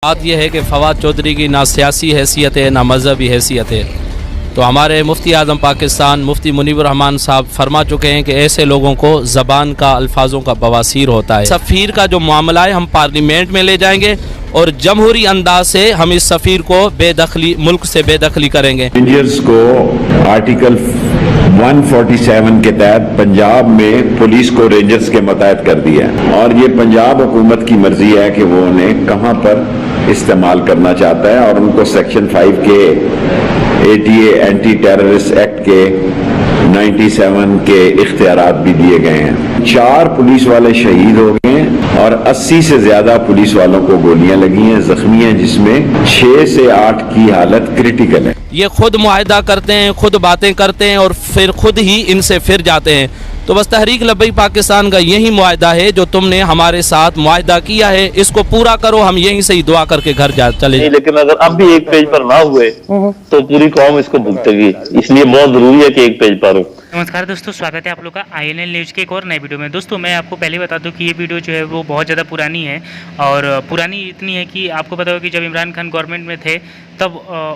बात यह है कि फवाद चौधरी की ना सियासी हैसियत है ना मजहबी हैसियत है। तो हमारे मुफ्ती आज़म पाकिस्तान मुफ्ती मुनीबुर रहमान साहब फरमा चुके हैं कि ऐसे लोगों को ज़बान का अल्फाजों का बवासीर होता है। सफ़ीर का जो मामला है हम पार्लियामेंट में ले जाएंगे और जमहूरी अंदाज से हम इस सफ़ीर को बेदखली मुल्क से बेदखली करेंगे। रेंजर्स को आर्टिकल 147 के तहत पंजाब में पुलिस को रेंजर्स के मुतहद कर दिया है और ये पंजाब हुकूमत की मर्जी है कि वो उन्हें कहां पर इस्तेमाल करना चाहता है और उनको सेक्शन 5 के ATA एंटी टेररिस्ट एक्ट के 97 के इख्तियारात भी दिए गए हैं। 4 पुलिस वाले शहीद हो गए हैं और 80 से ज्यादा पुलिस वालों को गोलियां लगी हैं, जख्मी हैं, जिसमें 6 से 8 की हालत क्रिटिकल है। ये खुद मुआहदा करते हैं, खुद बातें करते हैं और फिर खुद ही इनसे फिर जाते हैं। तो बस तहरीक लब्बैक पाकिस्तान का यही मुआहदा है जो तुमने हमारे साथ मुआहदा किया है, इसको पूरा करो। हम यहीं से ही दुआ करके घर चले जाए। लेकिन अगर अब भी एक पेज पर ना हुए तो पूरी कौम इसको भुगतेगी, इसलिए बहुत जरूरी है कि एक पेज पर हो। नमस्कार दोस्तों, स्वागत है आप लोग का INL न्यूज़ के एक और नए वीडियो में। दोस्तों मैं आपको पहले बता दूं कि ये वीडियो जो है वो बहुत ज़्यादा पुरानी है और पुरानी इतनी है कि आपको पता होगा कि जब इमरान खान गवर्नमेंट में थे तब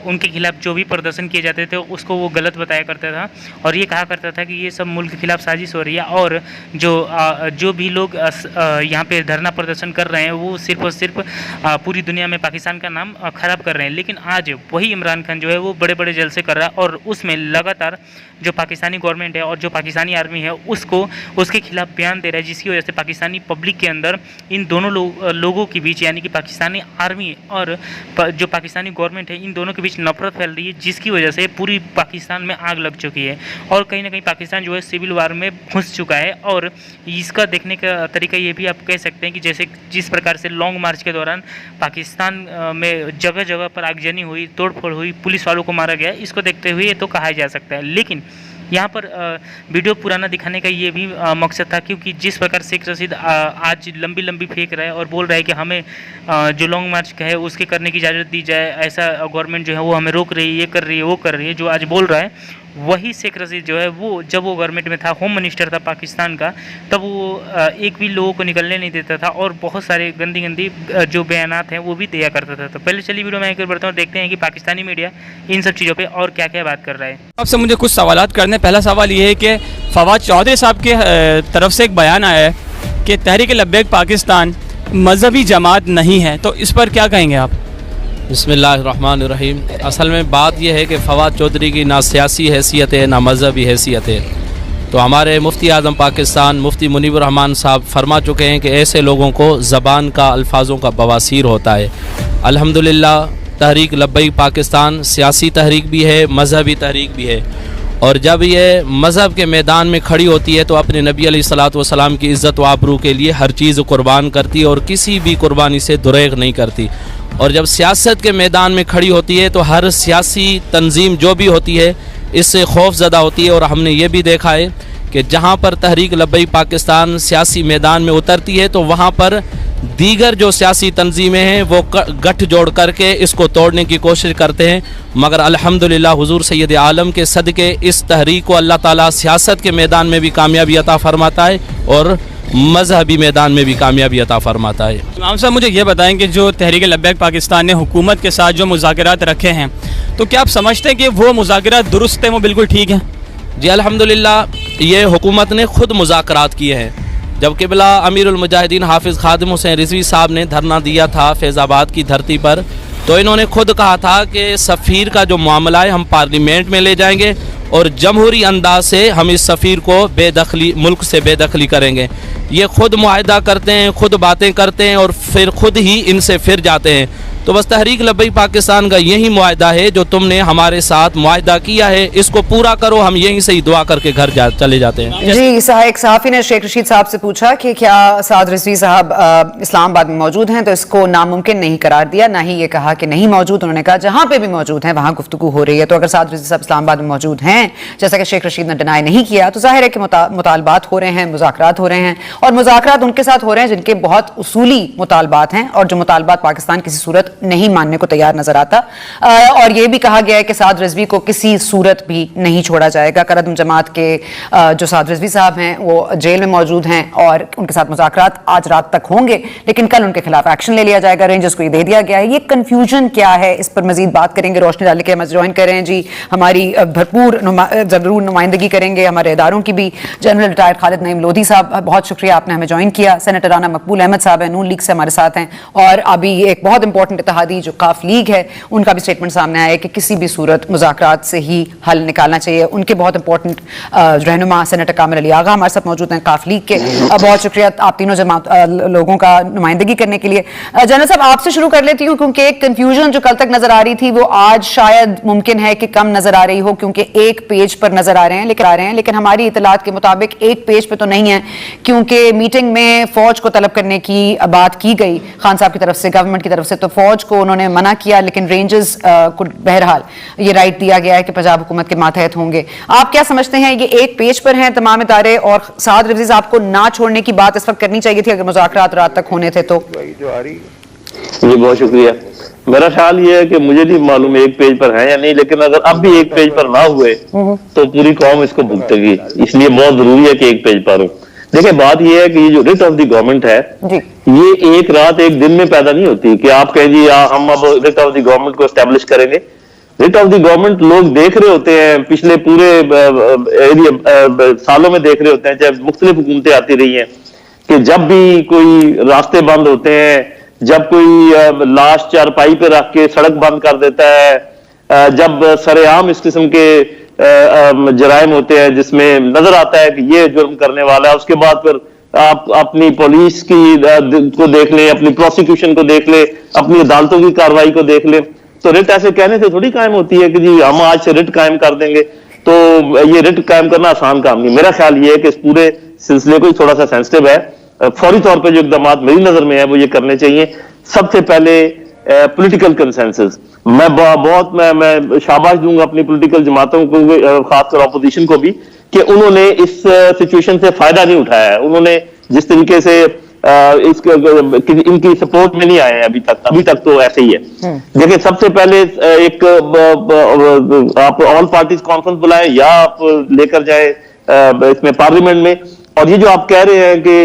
उनके खिलाफ जो भी प्रदर्शन किए जाते थे उसको वो गलत बताया करता था और ये कहा करता था कि ये सब मुल्क के खिलाफ साजिश हो रही है और जो भी लोग यहाँ पे धरना प्रदर्शन कर रहे हैं वो सिर्फ और सिर्फ पूरी दुनिया में पाकिस्तान का नाम ख़राब कर रहे हैं। लेकिन आज वही इमरान खान जो है वो बड़े बड़े जलसे कर रहा है और उसमें लगातार जो पाकिस्तानी गवर्नमेंट है और जो पाकिस्तानी आर्मी है उसके खिलाफ बयान दे रहा है, जिसकी वजह से पाकिस्तानी पब्लिक के अंदर इन दोनों लोगों के बीच यानी कि पाकिस्तानी आर्मी और जो पाकिस्तानी गवर्नमेंट है इन दोनों के बीच नफरत फैल रही है, जिसकी वजह से पूरी पाकिस्तान में आग लग चुकी है और कहीं ना कहीं पाकिस्तान जो है सिविल वार में घुस चुका है। और इसका देखने का तरीका ये भी आप कह सकते हैं कि जैसे जिस प्रकार से लॉन्ग मार्च के दौरान पाकिस्तान में जगह जगह पर आगजनी हुई, तोड़फोड़ हुई, पुलिस वालों को मारा गया, इसको देखते हुए ये तो कहा जा सकता है। लेकिन यहाँ पर वीडियो पुराना दिखाने का ये भी मकसद था क्योंकि जिस प्रकार शेख रशीद आज लंबी लंबी फेंक रहा है और बोल रहा है कि हमें जो लॉन्ग मार्च का है उसके करने की इजाज़त दी जाए, ऐसा गवर्नमेंट जो है वो हमें रोक रही है, ये कर रही है, वो कर रही है, जो आज बोल रहा है वही शेख रशीद जो है वो जब वो गवर्नमेंट में था, होम मिनिस्टर था पाकिस्तान का, तब वो एक भी लोगों को निकलने नहीं देता था और बहुत सारे गंदी गंदी जो बयानात हैं वो भी दिया करता था। तो पहले चलिए वीडियो में आकर बढ़ता हूँ, देखते हैं कि पाकिस्तानी मीडिया इन सब चीज़ों पे और क्या क्या बात कर रहा है। आपसे मुझे कुछ सवालात करने। पहला सवाल ये है कि फवाद चौधरी साहब के तरफ से एक बयान आया है कि तहरीक लब्बैक पाकिस्तान मजहबी जमात नहीं है, तो इस पर क्या कहेंगे आप? बिस्मिल्लाहिर्रहमानिर्रहीम। असल में बात यह है कि फवाद चौधरी की ना सियासी हैसियत है ना मजहबी हैसियत है। तो हमारे मुफ्ती आज़म पाकिस्तान मुफ्ती मुनीबुर रहमान साहब फरमा चुके हैं कि ऐसे लोगों को ज़बान का अल्फाजों का बवासीर होता है। अल्हम्दुलिल्लाह तहरीक लब्बैक पाकिस्तान सियासी तहरीक भी है, मजहबी तहरीक भी है और जब ये मज़हब के मैदान में खड़ी होती है तो अपने नबी अलैहिस्सलातु वस्सलाम की इज़्ज़त व आबरू के लिए हर चीज़ कुर्बान करती है और किसी भी कुर्बानी से दुरेग नहीं करती। और जब सियासत के मैदान में खड़ी होती है तो हर सियासी तंजीम जो भी होती है इससे खौफज़दा होती है। और हमने ये भी देखा है कि जहाँ पर तहरीक लब्बैक पाकिस्तान सियासी मैदान में उतरती है तो वहाँ पर दीगर जो सियासी तंजीमें हैं वो गठजोड़ करके इसको तोड़ने की कोशिश करते हैं, मगर अल्हम्दुलिल्लाह हुजूर सैयद आलम के सदक़े इस तहरीक को अल्लाह ताला सियासत के मैदान में भी कामयाबी अता फरमाता है और मजहबी मैदान में भी कामयाबी अता फरमाता है। इमाम साहब मुझे ये बताएं कि जो तहरीक लब्बैक पाकिस्तान ने हुकूमत के साथ जो मुज़ाकरात रखे हैं तो क्या आप समझते हैं कि वो मुज़ाकरात दुरुस्त हैं, वो बिल्कुल ठीक हैं? जी अल्हम्दुलिल्लाह ये हुकूमत ने खुद मुज़ाकरात किए हैं। जब क़िबला अमीरुल मुजाहिदीन हाफिज़ ख़ादिम हुसैन रिज़वी साहब ने धरना दिया था फैज़ाबाद की धरती पर तो इन्होंने खुद कहा था कि सफ़ीर का जो मामला है हम पार्लियामेंट में ले जाएंगे और जमहूरी अंदाज से हम इस सफ़ीर को बेदखली मुल्क से बेदखली करेंगे। ये खुद मुआहदा करते हैं, खुद बातें करते हैं और फिर खुद ही इनसे फिर जाते हैं। तो बस तहरीक लब्बैक पाकिस्तान का यही मुआहदा है जो तुमने हमारे साथ मुआहदा किया है, इसको पूरा करो। हम यहीं से ही दुआ करके घर चले जाते हैं। जी एक सहाफ़ी ने शेख रशीद साहब से पूछा कि क्या साद रिजवी साहब इस्लामाबाद में मौजूद हैं, तो इसको नामुमकिन नहीं करार दिया, ना ही ये कहा कि नहीं मौजूद। उन्होंने कहा जहां पे भी मौजूद हैं वहां गुफ्तगू हो रही है। तो अगर साद रिजवी साहब इस्लामाबाद में मौजूद हैं जैसा कि शेख रशीद ने डिनाई नहीं किया तो जाहिर है कि मुतालबात हो रहे हैं, मुज़ाकरात हो रहे हैं और मुज़ाकरात उनके साथ हो रहे हैं जिनके बहुत उसूली मुतालबात हैं और जो मुतालबात पाकिस्तान किसी सूरत सूरत नहीं मानने को तैयार नजर आता। और यह भी कहा गया है कि साद रिजवी को किसी सूरत भी नहीं छोड़ा जाएगा। करदम जमात के जो साद रिजवी साहब हैं वो जेल में मौजूद हैं और उनके साथ मुज़ाकरात आज रात तक होंगे, लेकिन कल उनके खिलाफ एक्शन ले लिया जाएगा। रेंजर्स को ये दे दिया गया है। ये कंफ्यूजन क्या है, इस पर मजीद बात करेंगे। रोशनी डाली के हम ज्वाइन करें जी, हमारी भरपूर जरूर नुमाइंदगी करेंगे हमारे इदारों की भी। जनरल रिटायर्ड खालिद नईम लोधी साहब, बहुत शुक्रिया आपने हमें ज्वाइन किया। सेनेटर राना मकबूल अहमद साहब हैं, नून लीग से हमारे साथ हैं। और अभी एक बहुत इंपॉर्टेंट इत्तेहादी जो काफ लीग है, उनका भी स्टेटमेंट सामने आया है कि किसी भी सूरत मुज़ाकरात से ही हल निकालना चाहिए। उनके बहुत इंपॉर्टेंट रहनुमा सेनेटर कामिल अली आगा हमारे साथ मौजूद हैं काफ लीग के। बहुत शुक्रिया आप तीनों जमात लोगों का नुमाइंदगी करने के लिए। जनरल साहब, आपसे शुरू कर लेती हूँ, क्योंकि एक कंफ्यूजन जो कल तक नजर आ रही थी वो आज शायद मुमकिन है कि कम नजर आ रही हो, क्योंकि एक पेज पर नजर आ रहे हैं, लेकिन हमारी इतलात के मुताबिक एक पेज पे तो नहीं है, क्योंकि मीटिंग में फौज को तलब करने की बात की गई खान साहब की तरफ से, गवर्नमेंट की तरफ से, तो फौज को उन्होंने मना किया, लेकिन रेंजर्स को बहरहाल ये राइट दिया गया है कि पंजाब हुकूमत के मातहत होंगे। आप क्या समझते हैं, ये एक पेज पर हैं तमाम इदारे और साद रिजवी साहब को ना छोड़ने की बात इस वक्त करनी चाहिए थी अगर मुज़ाकरात रात तक होने थे तो? जी बहुत शुक्रिया। मेरा ख्याल ये है कि मुझे नहीं मालूम एक पेज पर है या नहीं, लेकिन अगर अब भी एक पेज पर ना हुए तो पूरी कौम इसको भुगतेगी, इसलिए बहुत जरूरी है कि एक पेज पर हो। देखिए बात यह है कि ये जो रिट ऑफ द गवर्नमेंट है ये एक रात एक दिन में पैदा नहीं होती कि आप कहें जी हम अब रिट ऑफ द गवर्नमेंट को एस्टेब्लिश करेंगे। रिट ऑफ द गवर्नमेंट लोग देख रहे होते हैं, पिछले पूरे सालों में देख रहे होते हैं, चाहे मुख्तलिफ हुकूमतें आती रही हैं, कि जब भी कोई रास्ते बंद होते हैं, जब कोई लाश चारपाई पे रख के सड़क बंद कर देता है, जब सरेआम इस किस्म के जराइम होते हैं जिसमें नजर आता है कि ये जुर्म करने वाला है, उसके बाद फिर आप अपनी पुलिस की को देख लें, अपनी प्रोसिक्यूशन को देख लें, अपनी अदालतों की कार्रवाई को देख लें, तो रिट ऐसे कहने से थोड़ी कायम होती है कि जी हम आज से रिट कायम कर देंगे। तो ये रिट कायम करना आसान काम नहीं। मेरा ख्याल ये है कि इस पूरे सिलसिले को थोड़ा सा सेंसिटिव है, फौरी तौर पे जो इकदाम मेरी नजर में है वो ये करने चाहिए। सबसे पहले पॉलिटिकल कंसेंसस, मैं शाबाश दूंगा अपनी पॉलिटिकल जमातों को, खासकर अपोजिशन को भी, कि उन्होंने इस सिचुएशन से फायदा नहीं उठाया है। उन्होंने जिस तरीके से इनकी सपोर्ट में नहीं आए हैं अभी तक तो ऐसे ही है। देखिए सबसे पहले एक आप ऑल पार्टीज कॉन्फ्रेंस बुलाएं या आप लेकर जाए इसमें पार्लियामेंट में, और ये जो आप कह रहे हैं कि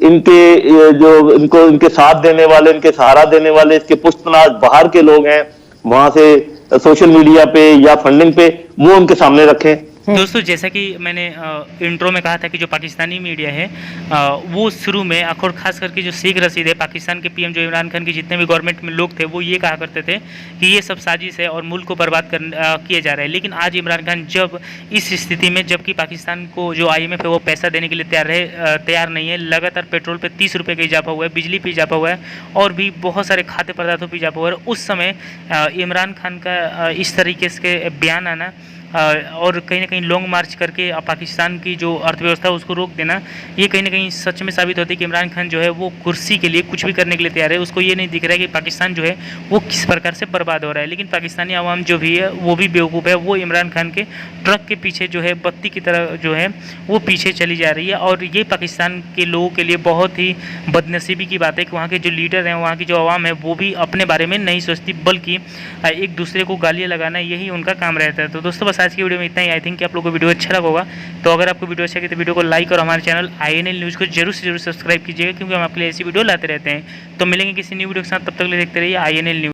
इनके साथ देने वाले, इनके सहारा देने वाले, इसके पुश्तनाज बाहर के लोग हैं, वहां से सोशल मीडिया पे या फंडिंग पे, वो उनके सामने रखें। दोस्तों जैसा कि मैंने इंट्रो में कहा था कि जो पाकिस्तानी मीडिया है वो शुरू में और ख़ास करके जो शेख रशीद है, पाकिस्तान के पीएम जो इमरान खान के जितने भी गवर्नमेंट में लोग थे वो ये कहा करते थे कि ये सब साजिश है और मुल्क को बर्बाद किए जा रहे हैं। लेकिन आज इमरान खान जब इस स्थिति में, जबकि पाकिस्तान को जो IMF है वो पैसा देने के लिए तैयार नहीं है, लगातार पेट्रोल पर 30 रुपये का इजाफा हुआ है, बिजली पर इजाफा हुआ है और भी बहुत सारे खाद्य पदार्थों पर इजाफा हुआ है, उस समय इमरान खान का इस तरीके से बयान आना और कहीं ना कहीं लॉन्ग मार्च करके पाकिस्तान की जो अर्थव्यवस्था है उसको रोक देना, ये कहीं ना कहीं सच में साबित होती है कि इमरान खान जो है वो कुर्सी के लिए कुछ भी करने के लिए तैयार है। उसको ये नहीं दिख रहा है कि पाकिस्तान जो है वो किस प्रकार से बर्बाद हो रहा है। लेकिन पाकिस्तानी आवाम जो भी है वो भी बेवकूफ़ है, वो इमरान खान के ट्रक के पीछे जो है बत्ती की तरह जो है वो पीछे चली जा रही है। और ये पाकिस्तान के लोगों के लिए बहुत ही बदनसीबी की बात है कि वहाँ के जो लीडर हैं, वहाँ की जो आवाम है वो भी अपने बारे में नहीं सोचती, बल्कि एक दूसरे को गालियाँ लगाना यही उनका काम रहता है। तो दोस्तों बस आज की वीडियो में इतना ही। आई थिंक कि आप लोगों को वीडियो अच्छा लगा होगा। तो अगर आपको वीडियो अच्छा लगे तो वीडियो को लाइक और हमारे चैनल INL न्यूज़ को जरूर से जरूर सब्सक्राइब कीजिएगा, क्योंकि हम आपके लिए ऐसी वीडियो लाते रहते हैं। तो मिलेंगे किसी न्यू वीडियो के साथ, तब तक ले देखते रहिए INL न्यूज़।